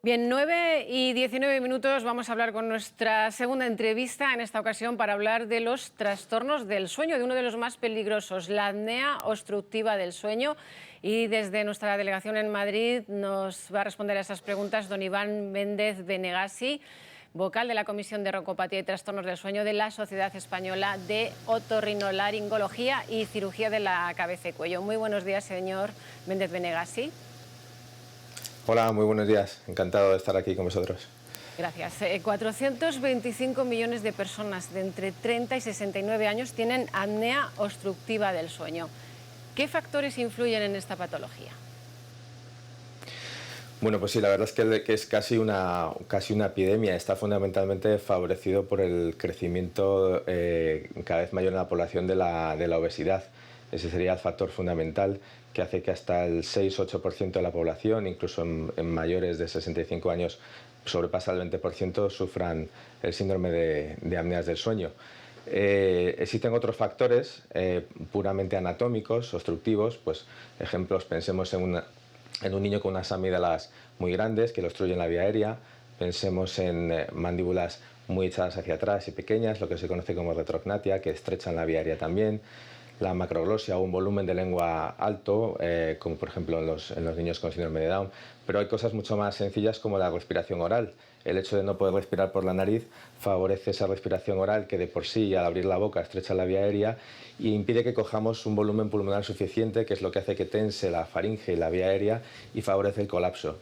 Bien, 9:19 vamos a hablar con nuestra segunda entrevista, en esta ocasión para hablar de los trastornos del sueño, de uno de los más peligrosos, la apnea obstructiva del sueño. Y desde nuestra delegación en Madrid nos va a responder a esas preguntas don Iván Méndez Benegasi, vocal de la Comisión de Broncopatía y Trastornos del Sueño de la Sociedad Española de Otorrinolaringología y Cirugía de la Cabeza y Cuello. Muy buenos días, señor Méndez Benegasi. Hola, muy buenos días. Encantado de estar aquí con vosotros. Gracias. 425 millones de personas de entre 30 y 69 años tienen apnea obstructiva del sueño. ¿Qué factores influyen en esta patología? Bueno, pues sí, la verdad es que es casi una epidemia. Está fundamentalmente favorecido por el crecimiento cada vez mayor en la población de la obesidad. Ese sería el factor fundamental que hace que hasta el 6-8% de la población, incluso en mayores de 65 años, sobrepasa el 20%, sufran el síndrome de apneas del sueño. Existen otros factores puramente anatómicos, obstructivos, pues ejemplos, pensemos en un niño con unas amígdalas muy grandes que le obstruyen la vía aérea, pensemos en mandíbulas muy echadas hacia atrás y pequeñas, lo que se conoce como retrognatia, que estrechan la vía aérea también, la macroglosia o un volumen de lengua alto, como por ejemplo en los niños con síndrome de Down. Pero hay cosas mucho más sencillas como la respiración oral. El hecho de no poder respirar por la nariz favorece esa respiración oral que de por sí, al abrir la boca, estrecha la vía aérea y impide que cojamos un volumen pulmonar suficiente, que es lo que hace que tense la faringe y la vía aérea y favorece el colapso.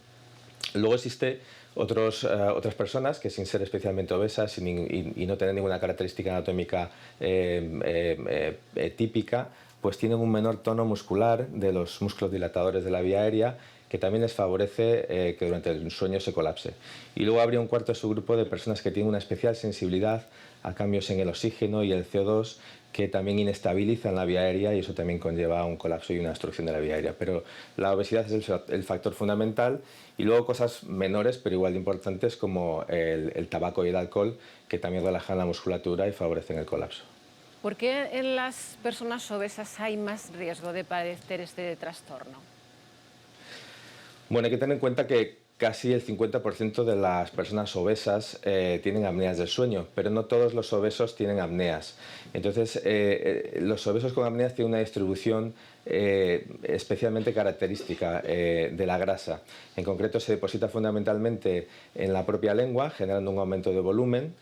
Luego existe otras personas que, sin ser especialmente obesas y no tener ninguna característica anatómica típica, pues tienen un menor tono muscular de los músculos dilatadores de la vía aérea, que también les favorece que durante el sueño se colapse. Y luego habría un cuarto subgrupo de personas que tienen una especial sensibilidad a cambios en el oxígeno y el CO2, que también inestabilizan la vía aérea y eso también conlleva un colapso y una obstrucción de la vía aérea. Pero la obesidad es el factor fundamental y luego cosas menores pero igual de importantes como el tabaco y el alcohol, que también relajan la musculatura y favorecen el colapso. ¿Por qué en las personas obesas hay más riesgo de padecer este trastorno? Bueno, hay que tener en cuenta que casi el 50% de las personas obesas tienen apneas del sueño, pero no todos los obesos tienen apneas. Entonces, los obesos con apneas tienen una distribución especialmente característica de la grasa. En concreto, se deposita fundamentalmente en la propia lengua, generando un aumento de volumen.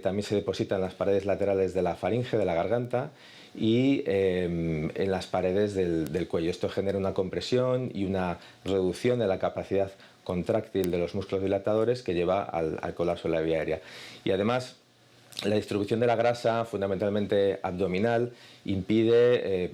También se deposita en las paredes laterales de la faringe, de la garganta, y en las paredes del cuello. Esto genera una compresión y una reducción de la capacidad contráctil de los músculos dilatadores que lleva al colapso de la vía aérea. Y además, la distribución de la grasa, fundamentalmente abdominal, impide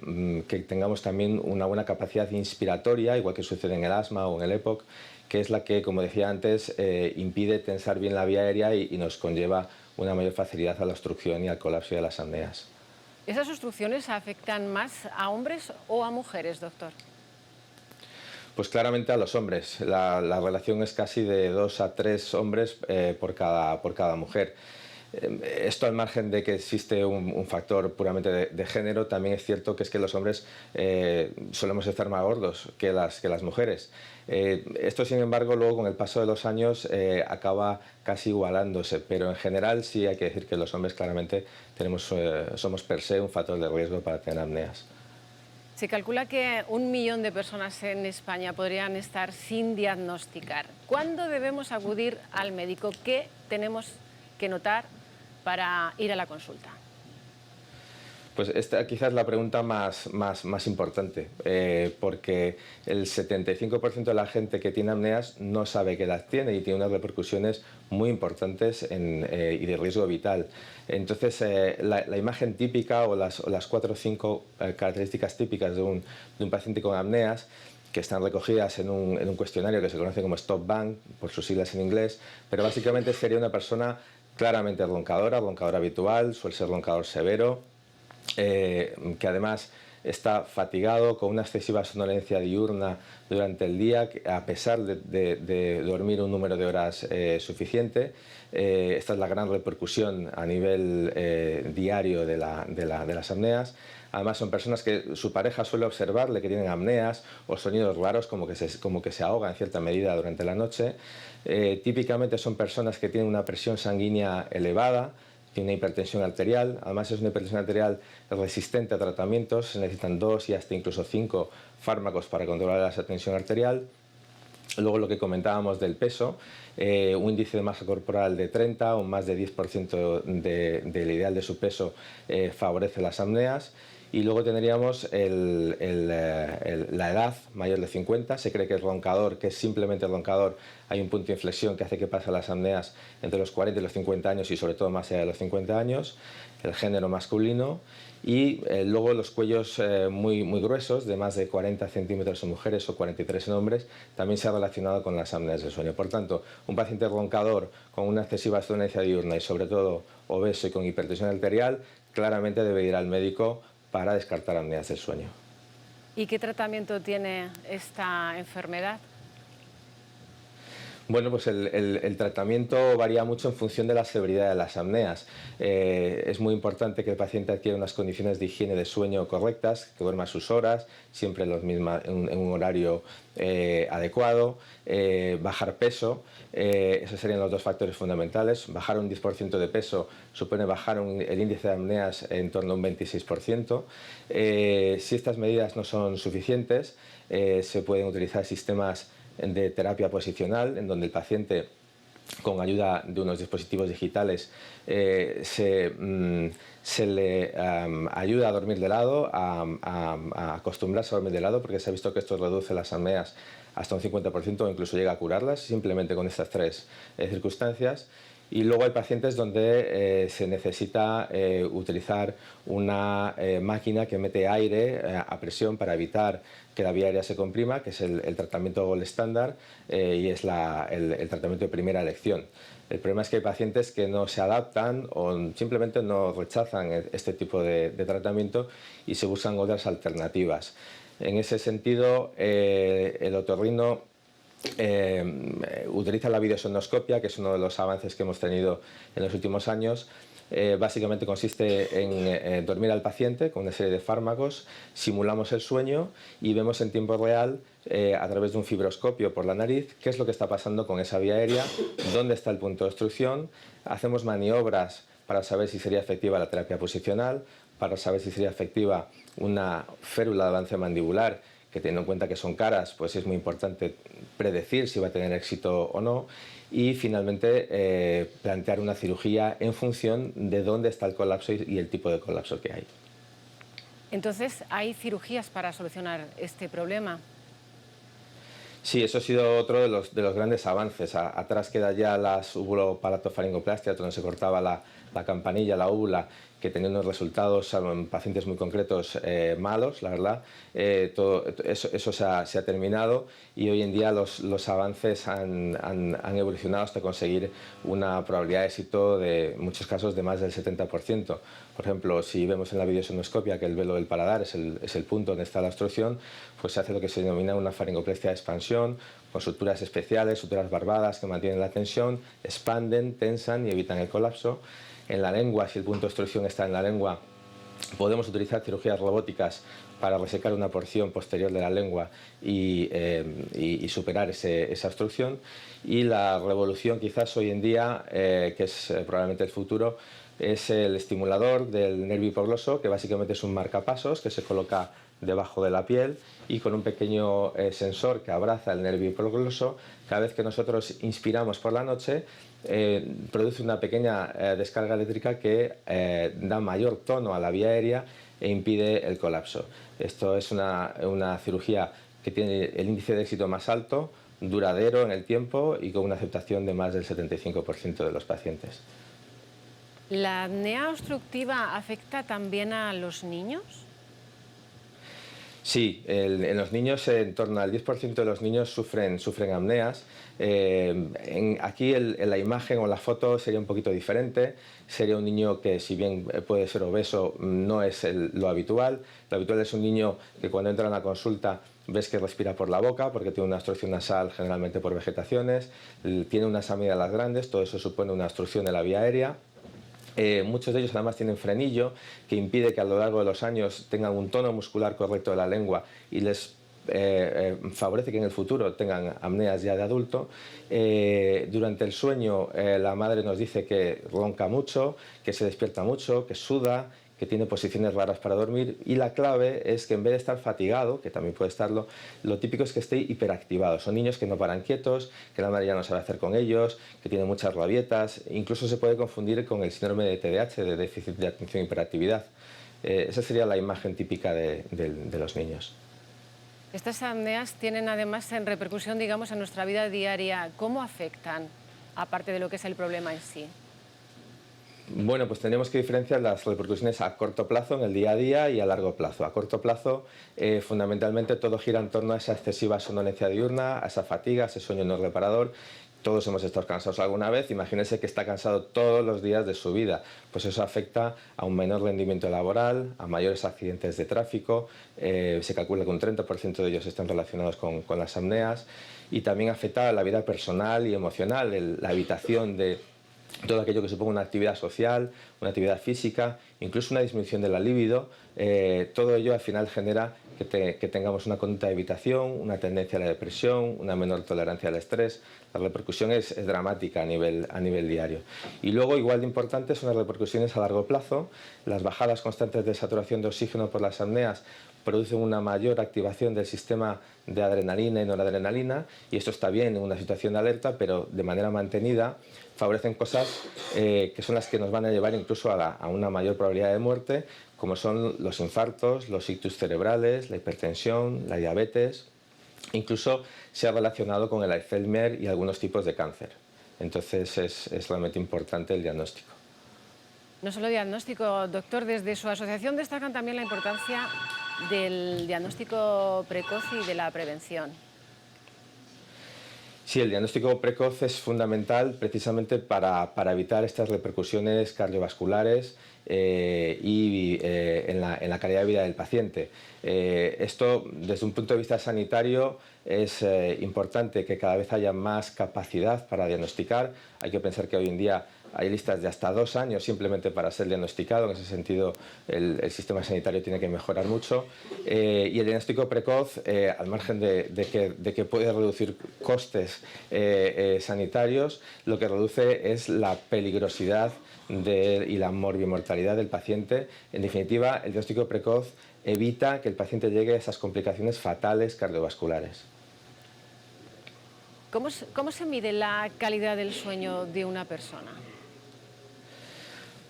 que tengamos también una buena capacidad inspiratoria, igual que sucede en el asma o en el EPOC, que es la que, como decía antes, impide tensar bien la vía aérea y nos conlleva una mayor facilidad a la obstrucción y al colapso de las apneas. ¿Esas obstrucciones afectan más a hombres o a mujeres, doctor? Pues claramente a los hombres. La relación es casi de 2 a 3 hombres por cada mujer. Esto al margen de que existe un factor puramente de género, también es cierto que es que los hombres solemos estar más gordos que las mujeres. Esto, sin embargo, luego con el paso de los años acaba casi igualándose, pero en general sí hay que decir que los hombres claramente somos per se un factor de riesgo para tener apneas. Se calcula que 1 millón de personas en España podrían estar sin diagnosticar. ¿Cuándo debemos acudir al médico? ¿Qué tenemos que notar para ir a la consulta? Pues esta quizás es la pregunta más importante, porque el 75% de la gente que tiene apneas no sabe qué edad tiene y tiene unas repercusiones muy importantes y de riesgo vital. Entonces, la imagen típica o las 4 o 5 características típicas de un paciente con apneas, que están recogidas en un cuestionario que se conoce como Stop Bang, por sus siglas en inglés, pero básicamente sería una persona claramente roncadora habitual, suele ser roncador severo, que además está fatigado, con una excesiva somnolencia diurna durante el día, a pesar de dormir un número de horas suficiente. Esta es la gran repercusión a nivel diario de las apneas. Además, son personas que su pareja suele observarle que tienen apneas o sonidos raros, como que se ahoga en cierta medida durante la noche. Típicamente son personas que tienen una presión sanguínea elevada, tienen una hipertensión arterial. Además, es una hipertensión arterial resistente a tratamientos. Se necesitan 2 y hasta incluso 5 fármacos para controlar la tensión arterial. Luego, lo que comentábamos del peso, un índice de masa corporal de 30 o más de 10% del ideal de su peso favorece las apneas. Y luego tendríamos la edad mayor de 50. Se cree que el roncador, que es simplemente el roncador, hay un punto de inflexión que hace que pasen las apneas entre los 40 y los 50 años y sobre todo más allá de los 50 años. El género masculino. Y luego los cuellos muy gruesos, de más de 40 centímetros en mujeres o 43 en hombres, también se ha relacionado con las apneas del sueño. Por tanto, un paciente roncador con una excesiva somnolencia diurna y sobre todo obeso y con hipertensión arterial, claramente debe ir al médico para descartar apneas del sueño. ¿Y qué tratamiento tiene esta enfermedad? Bueno, pues el tratamiento varía mucho en función de la severidad de las apneas. Es muy importante que el paciente adquiera unas condiciones de higiene de sueño correctas, que duerma sus horas, siempre en un horario adecuado, bajar peso. Esos serían los 2 factores fundamentales. Bajar un 10% de peso supone bajar el índice de apneas en torno a un 26%. Si estas medidas no son suficientes, se pueden utilizar sistemas de terapia posicional, en donde el paciente, con ayuda de unos dispositivos digitales, se le ayuda a dormir de lado, a acostumbrarse a dormir de lado, porque se ha visto que esto reduce las apneas hasta un 50% o incluso llega a curarlas, simplemente con estas 3 circunstancias. Y luego hay pacientes donde se necesita utilizar una máquina que mete aire a presión para evitar que la vía aérea se comprima, que es el tratamiento gold estándar y es el tratamiento de primera elección. El problema es que hay pacientes que no se adaptan o simplemente no rechazan este tipo de tratamiento y se buscan otras alternativas. En ese sentido, el otorrino utiliza la videosonoscopia, que es uno de los avances que hemos tenido en los últimos años. Básicamente consiste en dormir al paciente con una serie de fármacos, simulamos el sueño y vemos en tiempo real, a través de un fibroscopio por la nariz, qué es lo que está pasando con esa vía aérea, dónde está el punto de obstrucción. Hacemos maniobras para saber si sería efectiva la terapia posicional, para saber si sería efectiva una férula de avance mandibular, que teniendo en cuenta que son caras, pues es muy importante predecir si va a tener éxito o no. Y finalmente plantear una cirugía en función de dónde está el colapso y el tipo de colapso que hay. Entonces, ¿hay cirugías para solucionar este problema? Sí, eso ha sido otro de los grandes avances. Atrás queda ya las ubulopalatofaringoplastia, donde se cortaba la campanilla, la úvula, que tenía unos resultados, salvo en pacientes muy concretos, malos, la verdad. Todo eso se ha terminado y hoy en día los avances han evolucionado hasta conseguir una probabilidad de éxito en muchos casos de más del 70%. Por ejemplo, si vemos en la videosonoscopia que el velo del paladar es el punto donde está la obstrucción, pues se hace lo que se denomina una faringoplastia de expansión, con suturas especiales, suturas barbadas que mantienen la tensión, expanden, tensan y evitan el colapso. En la lengua, si el punto de obstrucción está en la lengua, podemos utilizar cirugías robóticas para resecar una porción posterior de la lengua y superar esa obstrucción. Y la revolución quizás hoy en día, que es probablemente el futuro, es el estimulador del nervio hipogloso, que básicamente es un marcapasos que se coloca debajo de la piel y con un pequeño sensor que abraza el nervio hipogloso. Cada vez que nosotros inspiramos por la noche, produce una pequeña descarga eléctrica que da mayor tono a la vía aérea e impide el colapso. Esto es una cirugía que tiene el índice de éxito más alto, duradero en el tiempo y con una aceptación de más del 75% de los pacientes. ¿La apnea obstructiva afecta también a los niños? Sí, en los niños, en torno al 10% de los niños sufren apneas. Aquí en la imagen o la foto sería un poquito diferente. Sería un niño que, si bien puede ser obeso, no es lo habitual. Lo habitual es un niño que cuando entra en la consulta ves que respira por la boca porque tiene una obstrucción nasal, generalmente por vegetaciones, tiene unas amígdalas grandes, todo eso supone una obstrucción de la vía aérea. Muchos de ellos además tienen frenillo, que impide que a lo largo de los años tengan un tono muscular correcto de la lengua y les favorece que en el futuro tengan apneas ya de adulto. Durante el sueño la madre nos dice que ronca mucho, que se despierta mucho, que suda, que tiene posiciones raras para dormir, y la clave es que en vez de estar fatigado, que también puede estarlo, lo típico es que esté hiperactivado. Son niños que no paran quietos, que la madre ya no sabe hacer con ellos, que tienen muchas rabietas, incluso se puede confundir con el síndrome de TDAH, de déficit de atención y hiperactividad. Esa sería la imagen típica de los niños. Estas apneas tienen además en repercusión, digamos, en nuestra vida diaria. ¿Cómo afectan, aparte de lo que es el problema en sí? Bueno, pues tenemos que diferenciar las repercusiones a corto plazo, en el día a día, y a largo plazo. A corto plazo, fundamentalmente todo gira en torno a esa excesiva somnolencia diurna, a esa fatiga, a ese sueño no reparador. Todos hemos estado cansados alguna vez. Imagínense que está cansado todos los días de su vida. Pues eso afecta a un menor rendimiento laboral, a mayores accidentes de tráfico. Se calcula que un 30% de ellos están relacionados con las apneas, y también afecta a la vida personal y emocional, la evitación de todo aquello que suponga una actividad social, una actividad física, incluso una disminución de la libido. Todo ello al final genera que tengamos una conducta de evitación, una tendencia a la depresión, una menor tolerancia al estrés. La repercusión es dramática a nivel diario. Y luego, igual de importantes, son las repercusiones a largo plazo. Las bajadas constantes de saturación de oxígeno por las apneas producen una mayor activación del sistema de adrenalina y noradrenalina, y esto está bien en una situación de alerta, pero de manera mantenida favorecen cosas que son las que nos van a llevar incluso a una mayor probabilidad de muerte, como son los infartos, los ictus cerebrales, la hipertensión, la diabetes. Incluso se ha relacionado con el Alzheimer y algunos tipos de cáncer. Entonces es realmente importante el diagnóstico. No solo diagnóstico, doctor, desde su asociación destacan también la importancia del diagnóstico precoz y de la prevención. Sí, el diagnóstico precoz es fundamental precisamente para evitar estas repercusiones cardiovasculares en la calidad de vida del paciente. Esto, desde un punto de vista sanitario, es importante que cada vez haya más capacidad para diagnosticar. Hay que pensar que hoy en día hay listas de hasta 2 años simplemente para ser diagnosticado. En ese sentido, el sistema sanitario tiene que mejorar mucho. Y el diagnóstico precoz, al margen de que puede reducir costes sanitarios, lo que reduce es la peligrosidad y la morbimortalidad del paciente. En definitiva, el diagnóstico precoz evita que el paciente llegue a esas complicaciones fatales cardiovasculares. ¿Cómo se mide la calidad del sueño de una persona?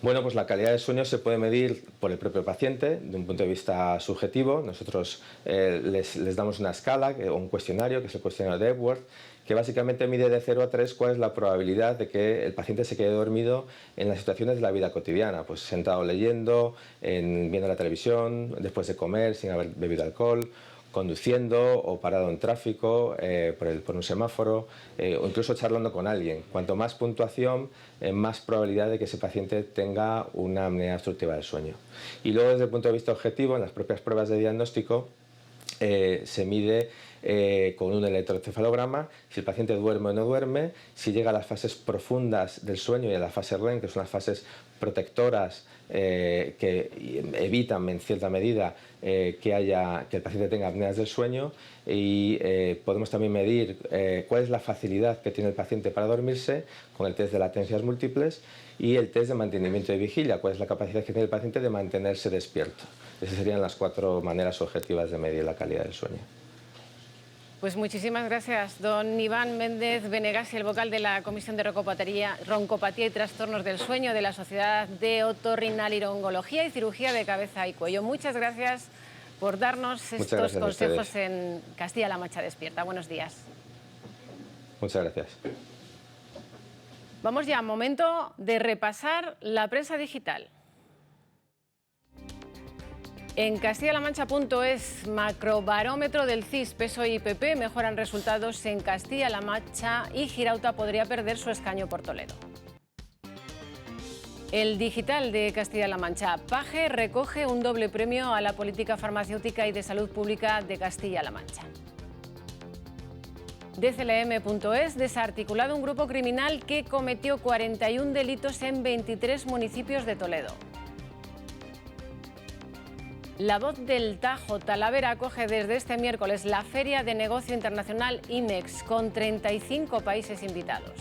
Bueno, pues la calidad del sueño se puede medir por el propio paciente, de un punto de vista subjetivo. Nosotros les damos una escala o un cuestionario, que es el cuestionario de Epworth, que básicamente mide de 0 a 3 cuál es la probabilidad de que el paciente se quede dormido en las situaciones de la vida cotidiana, pues sentado leyendo, viendo la televisión, después de comer, sin haber bebido alcohol, conduciendo o parado en tráfico, por un semáforo, o incluso charlando con alguien. Cuanto más puntuación, más probabilidad de que ese paciente tenga una apnea obstructiva del sueño. Y luego, desde el punto de vista objetivo, en las propias pruebas de diagnóstico, se mide con un electroencefalograma si el paciente duerme o no duerme, si llega a las fases profundas del sueño y a la fase REM, que son las fases protectoras que evitan en cierta medida que el paciente tenga apneas del sueño, y podemos también medir cuál es la facilidad que tiene el paciente para dormirse con el test de latencias múltiples y el test de mantenimiento de vigilia, cuál es la capacidad que tiene el paciente de mantenerse despierto. Esas serían las 4 maneras objetivas de medir la calidad del sueño. Pues muchísimas gracias, don Iván Méndez Benegasi, el vocal de la Comisión de Roncopatía y Trastornos del Sueño de la Sociedad de Otorrinolaringología y Cirugía de Cabeza y Cuello. Muchas gracias por darnos estos consejos en Castilla-La Mancha Despierta. Buenos días. Muchas gracias. Vamos ya, momento de repasar la prensa digital. En Castilla-La Mancha.es, macrobarómetro del CIS, PSOE y PP mejoran resultados en Castilla-La Mancha y Girauta podría perder su escaño por Toledo. El digital de Castilla-La Mancha, Page recoge un doble premio a la política farmacéutica y de salud pública de Castilla-La Mancha. DCLM.es, desarticulado un grupo criminal que cometió 41 delitos en 23 municipios de Toledo. La Voz del Tajo, Talavera acoge desde este miércoles la Feria de Negocio Internacional IMEX con 35 países invitados.